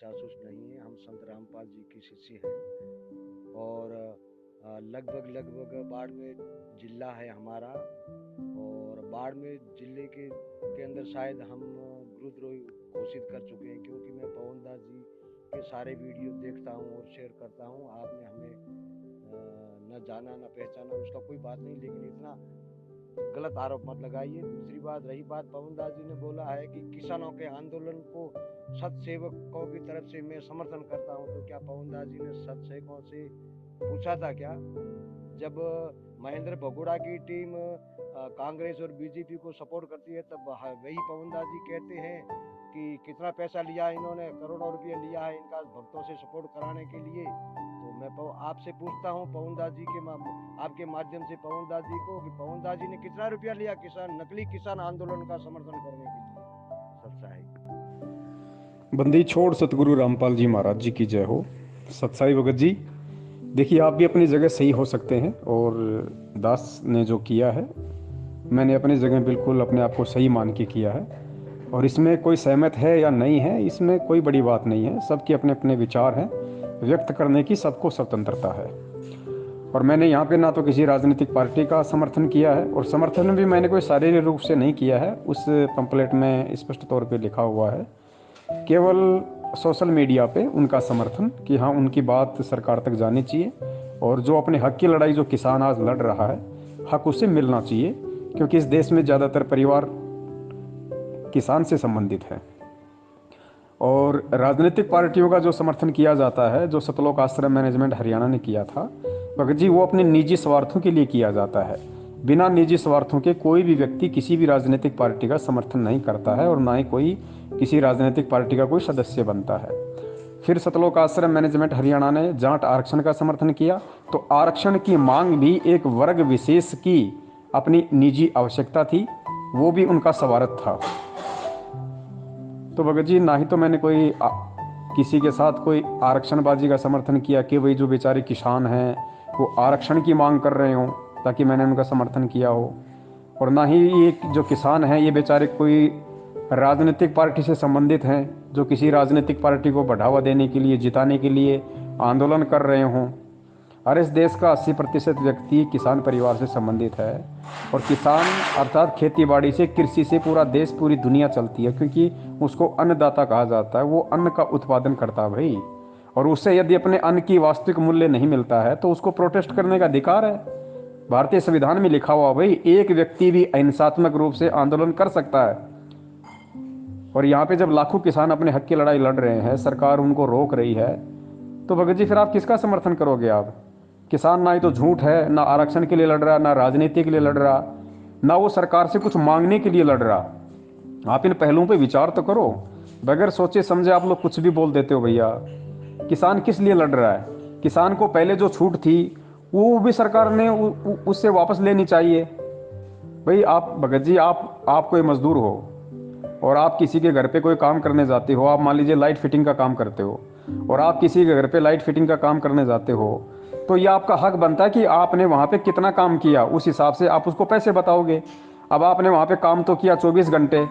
जासूस नहीं है। हम संत रामपाल जी के शिष्य हैं और लगभग लगभग बाड़मेर जिला है हमारा। और बाड़मेर जिले के अंदर शायद हम गुरुद्रोही घोषित कर चुके हैं, क्योंकि मैं पवन दास जी के सारे वीडियो देखता हूँ और शेयर करता हूँ। आपने हमें न जाना न पहचाना, उसका कोई बात नहीं, लेकिन इतना गलत आरोप मत लगाइए। दूसरी बात, रही बात, पवन दास जी ने बोला है कि किसानों के आंदोलन को सत सेवकों की तरफ से मैं समर्थन करता हूं, तो क्या पवन दास जी ने सत सेवकों से पूछा था क्या? जब महेंद्र भगोड़ा की टीम कांग्रेस और बीजेपी को सपोर्ट करती है, तब वही पवन दास जी कहते हैं कि कितना पैसा लिया इन्होंने, करोड़ों रुपये लिया है इनका भक्तों से सपोर्ट कराने के लिए। तो मैं आपसे पूछता हूँ पवन दास जी के आपके माध्यम से पवन दास जी को, कि पवन दास जी ने कितना रुपया लिया नकली किसान आंदोलन का समर्थन करने के लिए? सत्साई बंदी छोड़ सतगुरु रामपाल जी महाराज जी की जय हो। सत्साई भगत जी, देखिए आप भी अपनी जगह सही हो सकते हैं, और दास ने जो किया है मैंने अपनी जगह बिल्कुल अपने आप को सही मान के किया है, और इसमें कोई सहमत है या नहीं है इसमें कोई बड़ी बात नहीं है। सबके अपने अपने विचार हैं, व्यक्त करने की सबको स्वतंत्रता है। और मैंने यहाँ पे ना तो किसी राजनीतिक पार्टी का समर्थन किया है, और समर्थन भी मैंने कोई शारीरिक रूप से नहीं किया है। उस पंपलेट में स्पष्ट तौर पे लिखा हुआ है केवल सोशल मीडिया पे उनका समर्थन, कि हाँ उनकी बात सरकार तक जानी चाहिए, और जो अपने हक की लड़ाई जो किसान आज लड़ रहा है हक उसे मिलना चाहिए, क्योंकि इस देश में ज़्यादातर परिवार किसान से संबंधित है। और राजनीतिक पार्टियों का जो समर्थन किया जाता है, जो सतलोक आश्रम मैनेजमेंट हरियाणा ने किया था भगत जी, वो अपने निजी स्वार्थों के लिए किया जाता है। बिना निजी स्वार्थों के कोई भी व्यक्ति किसी भी राजनीतिक पार्टी का समर्थन नहीं करता है, और ना ही कोई किसी राजनीतिक पार्टी का कोई सदस्य बनता है। फिर सतलोक आश्रम मैनेजमेंट हरियाणा ने जाट आरक्षण का समर्थन किया, तो आरक्षण की मांग भी एक वर्ग विशेष की अपनी निजी आवश्यकता थी, वो भी उनका स्वार्थ था। तो भगत जी, ना ही तो मैंने कोई किसी के साथ कोई आरक्षणबाजी का समर्थन किया कि वही जो बेचारे किसान हैं वो आरक्षण की मांग कर रहे हों ताकि मैंने उनका समर्थन किया हो, और ना ही ये जो किसान हैं ये बेचारे कोई राजनीतिक पार्टी से संबंधित हैं जो किसी राजनीतिक पार्टी को बढ़ावा देने के लिए, जिताने के लिए आंदोलन कर रहे हों। और इस देश का 80% व्यक्ति किसान परिवार से संबंधित है, और किसान अर्थात खेती बाड़ी से, कृषि से पूरा देश, पूरी दुनिया चलती है, क्योंकि उसको अन्नदाता कहा जाता है। वो अन्न का उत्पादन करता है भाई, और उससे यदि अपने अन्न की वास्तविक मूल्य नहीं मिलता है तो उसको प्रोटेस्ट करने का अधिकार है। भारतीय संविधान में लिखा हुआ भाई, एक व्यक्ति भी अहिंसात्मक रूप से आंदोलन कर सकता है। और यहाँ पे जब लाखों किसान अपने हक की लड़ाई लड़ रहे हैं, सरकार उनको रोक रही है, तो भगत जी फिर आप किसका समर्थन करोगे? आप किसान ना ही तो झूठ है, ना आरक्षण के लिए लड़ रहा, ना राजनीति के लिए लड़ रहा, ना वो सरकार से कुछ मांगने के लिए लड़ रहा। आप इन पहलुओं पे विचार तो करो। बगैर सोचे समझे आप लोग कुछ भी बोल देते हो भैया। किसान किस लिए लड़ रहा है? किसान को पहले जो छूट थी वो भी सरकार ने उससे वापस लेनी चाहिए। भाई आप भगत जी, आप कोई मजदूर हो और आप किसी के घर पे कोई काम करने जाते हो, आप मान लीजिए लाइट फिटिंग का काम करते हो, और आप किसी के घर पे लाइट फिटिंग का काम करने जाते हो, तो ये आपका हक बनता है कि आपने वहाँ पे कितना काम किया, उस हिसाब से आप उसको पैसे बताओगे। अब आपने वहाँ पे काम तो किया 24 घंटे,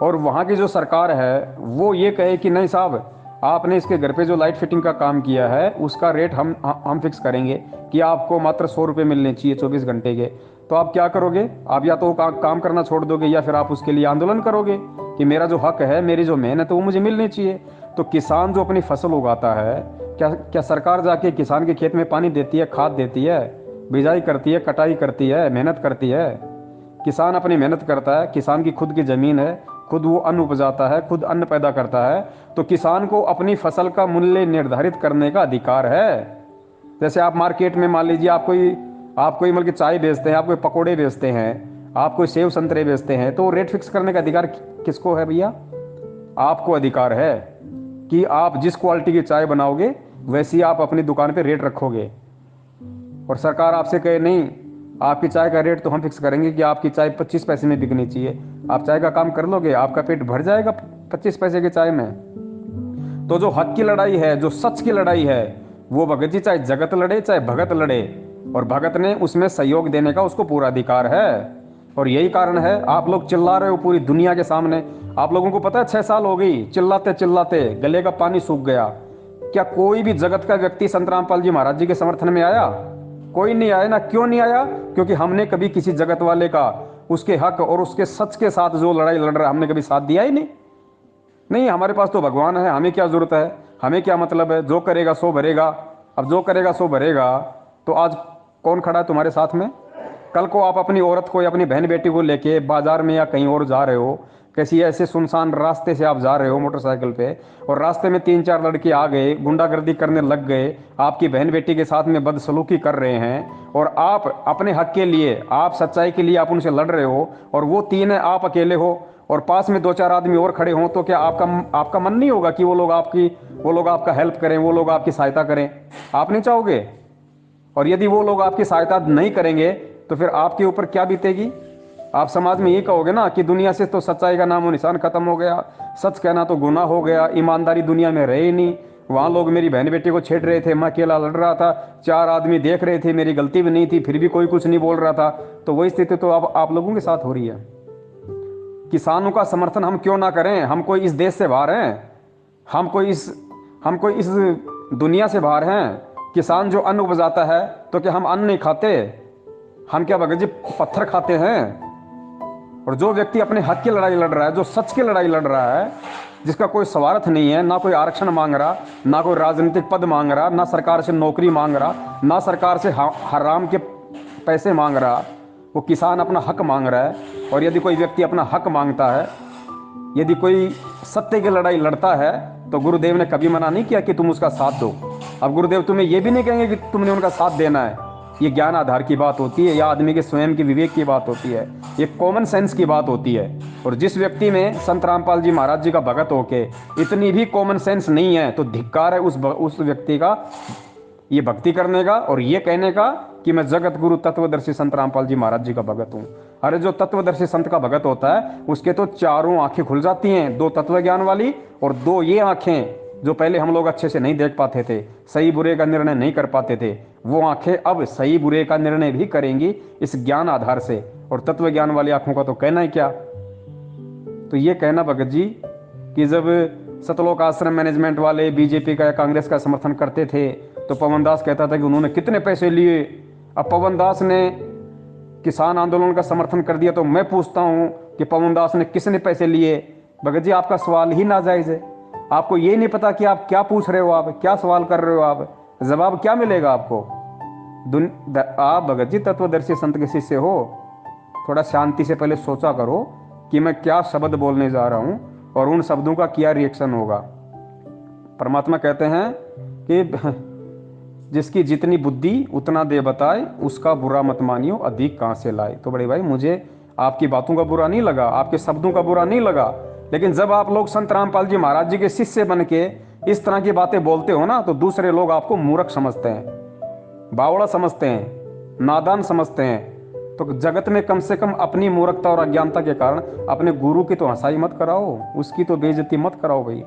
और वहाँ की जो सरकार है वो ये कहे कि नहीं साहब, आपने इसके घर पे जो लाइट फिटिंग का काम किया है उसका रेट हम फिक्स करेंगे कि आपको मात्र 100 रुपये मिलने चाहिए 24 घंटे के। तो आप क्या करोगे? आप या तो काम करना छोड़ दोगे, या फिर आप उसके लिए आंदोलन करोगे कि मेरा जो हक है, मेरी जो मेहनत है वो मुझे मिलनी चाहिए। तो किसान जो अपनी फसल उगाता है, क्या क्या सरकार जाके किसान के खेत में पानी देती है, खाद देती है, बिजाई करती है, कटाई करती है, मेहनत करती है? किसान अपनी मेहनत करता है, किसान की खुद की ज़मीन है, खुद वो अन्न उपजाता है, खुद अन्न पैदा करता है, तो किसान को अपनी फसल का मूल्य निर्धारित करने का अधिकार है। जैसे आप मार्केट में मान लीजिए आप कोई मतलब चाय बेचते हैं, आप कोई पकौड़े बेचते हैं, आप कोई सेव संतरे बेचते हैं, तो रेट फिक्स करने का अधिकार किसको है भैया? आपको अधिकार है कि आप जिस क्वालिटी की चाय बनाओगे वैसी आप अपनी दुकान पे रेट रखोगे। और सरकार आपसे कहे नहीं, आपकी चाय का रेट तो हम फिक्स करेंगे कि आपकी चाय 25 पैसे में बिकनी चाहिए, आप चाय का काम कर लोगे, आपका पेट भर जाएगा 25 पैसे की चाय में। तो जो हक की लड़ाई है, जो सच की लड़ाई है, वो भगत जी चाहे जगत लड़े चाहे भगत लड़े, और भगत ने उसमें सहयोग देने का उसको पूरा अधिकार है। और यही कारण है आप लोग चिल्ला रहे हो पूरी दुनिया के सामने। आप लोगों को पता है 6 साल हो गई चिल्लाते चिल्लाते गले का पानी सूख गया। क्या कोई भी जगत का व्यक्ति संत रामपाल जी महाराज जी के समर्थन में आया? कोई नहीं आया ना। क्यों नहीं आया? क्योंकि हमने कभी किसी जगत वाले का, उसके हक और उसके सच के साथ जो लड़ाई लड़ रहा है, हमने कभी साथ दिया ही नहीं। नहीं, हमारे पास तो भगवान है, हमें क्या जरूरत है, हमें क्या मतलब है, जो करेगा सो भरेगा। अब जो करेगा सो भरेगा, तो आज कौन खड़ा है तुम्हारे साथ में? कल को आप अपनी औरत को या अपनी बहन बेटी को लेके बाजार में या कहीं और जा रहे हो, किसी ऐसे सुनसान रास्ते से आप जा रहे हो मोटरसाइकिल पे, और रास्ते में 3-4 लड़के आ गए, गुंडागर्दी करने लग गए, आपकी बहन बेटी के साथ में बदसलूकी कर रहे हैं, और आप अपने हक के लिए, आप सच्चाई के लिए आप उनसे लड़ रहे हो, और वो 3 है, आप अकेले हो, और पास में 2-4 आदमी और खड़े हों, तो क्या आपका मन नहीं होगा कि वो लोग आपका हेल्प करें, वो लोग आपकी सहायता करें? आप नहीं चाहोगे? और यदि वो लोग आपकी सहायता नहीं करेंगे तो फिर आपके ऊपर क्या बीतेगी? आप समाज में ये कहोगे ना कि दुनिया से तो सच्चाई का नामो निशान खत्म हो गया, सच कहना तो गुनाह हो गया, ईमानदारी दुनिया में रहे ही नहीं। वहां लोग मेरी बहन बेटी को छेड़ रहे थे, मैं अकेला लड़ रहा था, 4 आदमी देख रहे थे, मेरी गलती भी नहीं थी, फिर भी कोई कुछ नहीं बोल रहा था। तो वही स्थिति तो अब आप लोगों के साथ हो रही है। किसानों का समर्थन हम क्यों ना करें? हम कोई इस देश से बाहर हैं? हम कोई इस दुनिया से बाहर हैं? किसान जो अन्न उपजाता है, तो क्या हम अन्न नहीं खाते? हम क्या भगत जी पत्थर खाते हैं? और जो व्यक्ति अपने हक की लड़ाई लड़ रहा है, जो सच की लड़ाई लड़ रहा है, जिसका कोई स्वार्थ नहीं है, ना कोई आरक्षण मांग रहा, ना कोई राजनीतिक पद मांग रहा, ना सरकार से नौकरी मांग रहा, ना सरकार से हराम के पैसे मांग रहा, वो किसान अपना हक मांग रहा है। और यदि कोई व्यक्ति अपना हक मांगता है, यदि कोई सत्य की लड़ाई लड़ता है, तो गुरुदेव ने कभी मना नहीं किया कि तुम उसका साथ दो। अब गुरुदेव तुम्हें यह भी नहीं कहेंगे कि तुमने उनका साथ देना है। ये ज्ञान आधार की बात होती है, या आदमी के स्वयं के विवेक की बात होती है, ये कॉमन सेंस की बात होती है। और जिस व्यक्ति में संत रामपाल जी महाराज जी का भगत होके इतनी भी कॉमन सेंस नहीं है, तो धिक्कार है उस व्यक्ति का ये भक्ति करने का और ये कहने का कि मैं जगत गुरु तत्वदर्शी संत रामपाल जी महाराज जी का भगत हूँ। अरे जो तत्वदर्शी संत का भगत होता है, उसके तो चारों आंखें खुल जाती हैं, 2 तत्व ज्ञान वाली और 2 ये आंखें जो पहले हम लोग अच्छे से नहीं देख पाते थे, सही बुरे का निर्णय नहीं कर पाते थे, वो आंखें अब सही बुरे का निर्णय भी करेंगी इस ज्ञान आधार से। और तत्व ज्ञान वाली आंखों का तो कहना ही क्या। तो ये कहना भगत जी कि जब सतलोक आश्रम मैनेजमेंट वाले बीजेपी का या कांग्रेस का समर्थन करते थे, तो पवन दास कहता था कि उन्होंने कितने पैसे लिए। अब पवन दास ने किसान आंदोलन का समर्थन कर दिया, तो मैं पूछता हूं कि पवन दास ने किसने पैसे लिए? भगत जी आपका सवाल ही नाजायज है। आपको ये नहीं पता कि आप क्या पूछ रहे हो, आप क्या सवाल कर रहे हो, आप जवाब क्या मिलेगा आपको? आप भगत जी तत्वदर्शी संत के शिष्य हो, थोड़ा शांति से पहले सोचा करो कि मैं क्या शब्द बोलने जा रहा हूं और उन शब्दों का क्या रिएक्शन होगा। परमात्मा कहते हैं कि जिसकी जितनी बुद्धि उतना दे बताए, उसका बुरा मत मानियो, अधिक कहां से लाए। तो बड़े भाई मुझे आपकी बातों का बुरा नहीं लगा, आपके शब्दों का बुरा नहीं लगा, लेकिन जब आप लोग संत रामपाल जी महाराज जी के शिष्य बन के इस तरह की बातें बोलते हो ना, तो दूसरे लोग आपको मूर्ख समझते हैं, बावड़ा समझते हैं, नादान समझते हैं। तो जगत में कम से कम अपनी मूर्खता और अज्ञानता के कारण अपने गुरु की तो हंसाई मत कराओ, उसकी तो बेइज्जती मत कराओ भाई।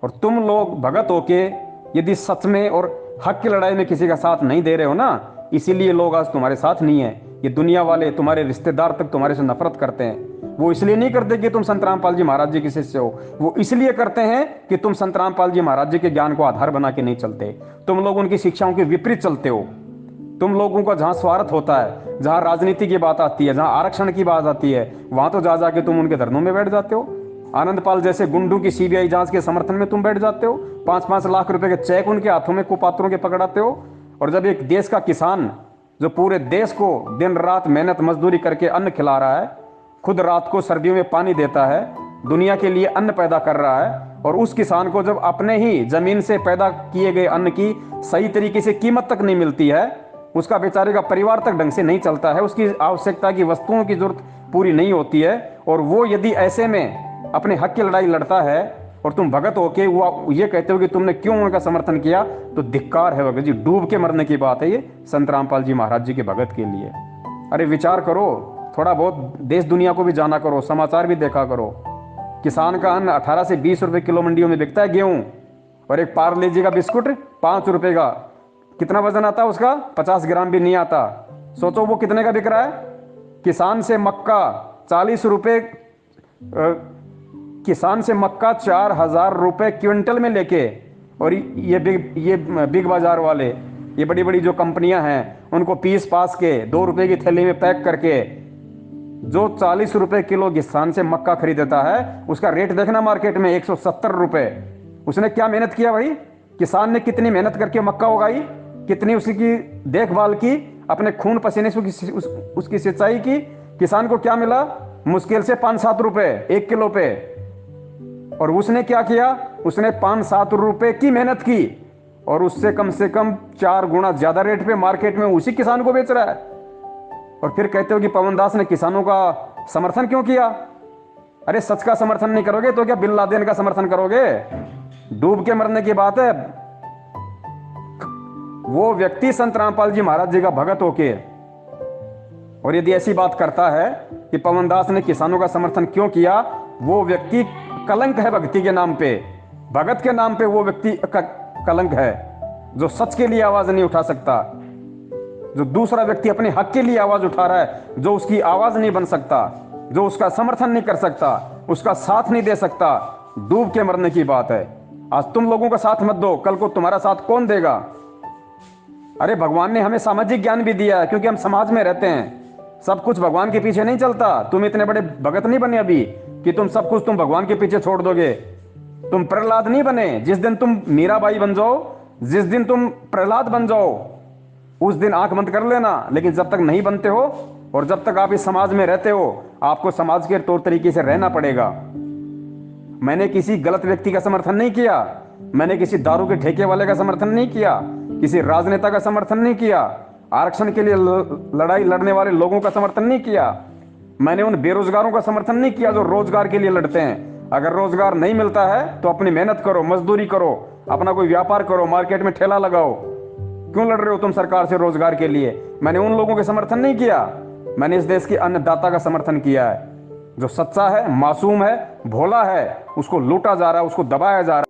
और तुम लोग भगत होके यदि सच में और हक की लड़ाई में किसी का साथ नहीं दे रहे हो ना, इसीलिए लोग आज तुम्हारे साथ नहीं है। ये दुनिया वाले, तुम्हारे रिश्तेदार तक तुम्हारे से नफरत करते हैं। वो इसलिए नहीं करते कि तुम संत रामपाल जी महाराज जी के शिष्य हो, वो इसलिए करते हैं कि तुम संत रामपाल जी महाराज जी के ज्ञान को आधार बना के नहीं चलते। तुम लोग उनकी शिक्षाओं के विपरीत चलते हो। तुम लोगों का जहां स्वार्थ होता है, जहां राजनीति की बात आती है, जहां आरक्षण की बात आती है, वहां तो जा जाके तुम उनके धरनों में बैठ जाते हो। आनंदपाल जैसे गुंडों की सीबीआई जांच के समर्थन में तुम बैठ जाते हो, 5-5 लाख रुपए के चेक उनके हाथों में कुपात्रों के पकड़ाते हो। और जब एक देश का किसान जो पूरे देश को दिन रात मेहनत मजदूरी करके अन्न खिला रहा है, खुद रात को सर्दियों में पानी देता है, दुनिया के लिए अन्न पैदा कर रहा है, और उस किसान को जब अपने ही जमीन से पैदा किए गए अन्न की सही तरीके से कीमत तक नहीं मिलती है, उसका बेचारे का परिवार तक ढंग से नहीं चलता है, उसकी आवश्यकता की वस्तुओं की जरूरत पूरी नहीं होती है, और वो यदि ऐसे में अपने हक की लड़ाई लड़ता है और तुम भगत होके वो ये कहते हो कि तुमने क्यों उनका समर्थन किया, तो धिक्कार है भगत जी। डूब के मरने की बात है ये संत रामपाल जी महाराज जी के भगत के लिए। अरे विचार करो, थोड़ा बहुत देश दुनिया को भी जाना करो, समाचार भी देखा करो। किसान का अन्न 18 से 20 रुपए किलो मंडियों में बिकता है गेहूं, और एक पार्ले जी का बिस्कुट 5 रुपए का। कितना वजन आता है उसका? 50 ग्राम भी नहीं आता। सोचो वो कितने का बिक रहा है। किसान से मक्का 40 रुपए, किसान से मक्का 4,000 रुपए क्विंटल में लेके, और ये बिग बाजार वाले, ये बड़ी बड़ी जो कंपनियां हैं, उनको पीस पास के 2 रुपए की थैली में पैक करके जो 40 रुपए किलो किसान से मक्का खरीदता है, उसका रेट देखना मार्केट में 170 रुपए। उसने क्या मेहनत किया भाई? किसान ने कितनी मेहनत करके मक्का उगाई, कितनी उसकी देखभाल की, अपने खून पसीने से उसकी सिंचाई की। किसान को क्या मिला? मुश्किल से 5-7 रुपए 1 किलो पे। और उसने क्या किया? उसने 5-7 रुपए की मेहनत की और उससे कम से कम 4 गुना ज्यादा रेट पे मार्केट में उसी किसान को बेच रहा है। और फिर कहते हो कि पवन दास ने किसानों का समर्थन क्यों किया? अरे सच का समर्थन नहीं करोगे तो क्या बिन लादेन का समर्थन करोगे? डूब के मरने की बात है। वो व्यक्ति संत रामपाल जी महाराज जी का भगत होके, और यदि ऐसी बात करता है कि पवन दास ने किसानों का समर्थन क्यों किया, वो व्यक्ति कलंक है भक्ति के नाम पे, भगत के नाम पे वो व्यक्ति कलंक है, जो सच के लिए आवाज नहीं उठा सकता, जो दूसरा व्यक्ति अपने हक के लिए आवाज उठा रहा है, जो उसकी आवाज नहीं बन सकता, जो उसका समर्थन नहीं कर सकता, उसका साथ नहीं दे सकता, डूब के मरने की बात है। आज तुम लोगों का साथ मत दो, कल को तुम्हारा साथ कौन देगा? अरे भगवान ने हमें सामाजिक ज्ञान भी दिया है, क्योंकि हम समाज में रहते हैं। सब कुछ भगवान के पीछे नहीं चलता। तुम इतने बड़े भगत नहीं बने अभी कि तुम सब कुछ तुम भगवान के पीछे छोड़ दोगे। तुम प्रहलाद नहीं बने। जिस दिन तुम मीराबाई बन जाओ, जिस दिन तुम प्रहलाद बन जाओ, उस दिन आंख बंद कर लेना। लेकिन जब तक नहीं बनते हो और जब तक आप इस समाज में रहते हो, आपको समाज के तौर तरीके से रहना पड़ेगा। मैंने किसी गलत व्यक्ति का समर्थन नहीं किया, मैंने किसी दारू के ठेके वाले का समर्थन नहीं किया, किसी राजनेता का समर्थन नहीं किया, आरक्षण के लिए लड़ाई लड़ने वाले लोगों का समर्थन नहीं किया, मैंने उन बेरोजगारों का समर्थन नहीं किया जो रोजगार के लिए लड़ते हैं। अगर रोजगार नहीं मिलता है तो अपनी मेहनत करो, मजदूरी करो, अपना कोई व्यापार करो, मार्केट में ठेला लगाओ। क्यों लड़ रहे हो तुम सरकार से रोजगार के लिए? मैंने उन लोगों के समर्थन नहीं किया, मैंने इस देश के अन्नदाता का समर्थन किया है, जो सच्चा है, मासूम है, भोला है। उसको लूटा जा रहा है, उसको दबाया जा रहा है।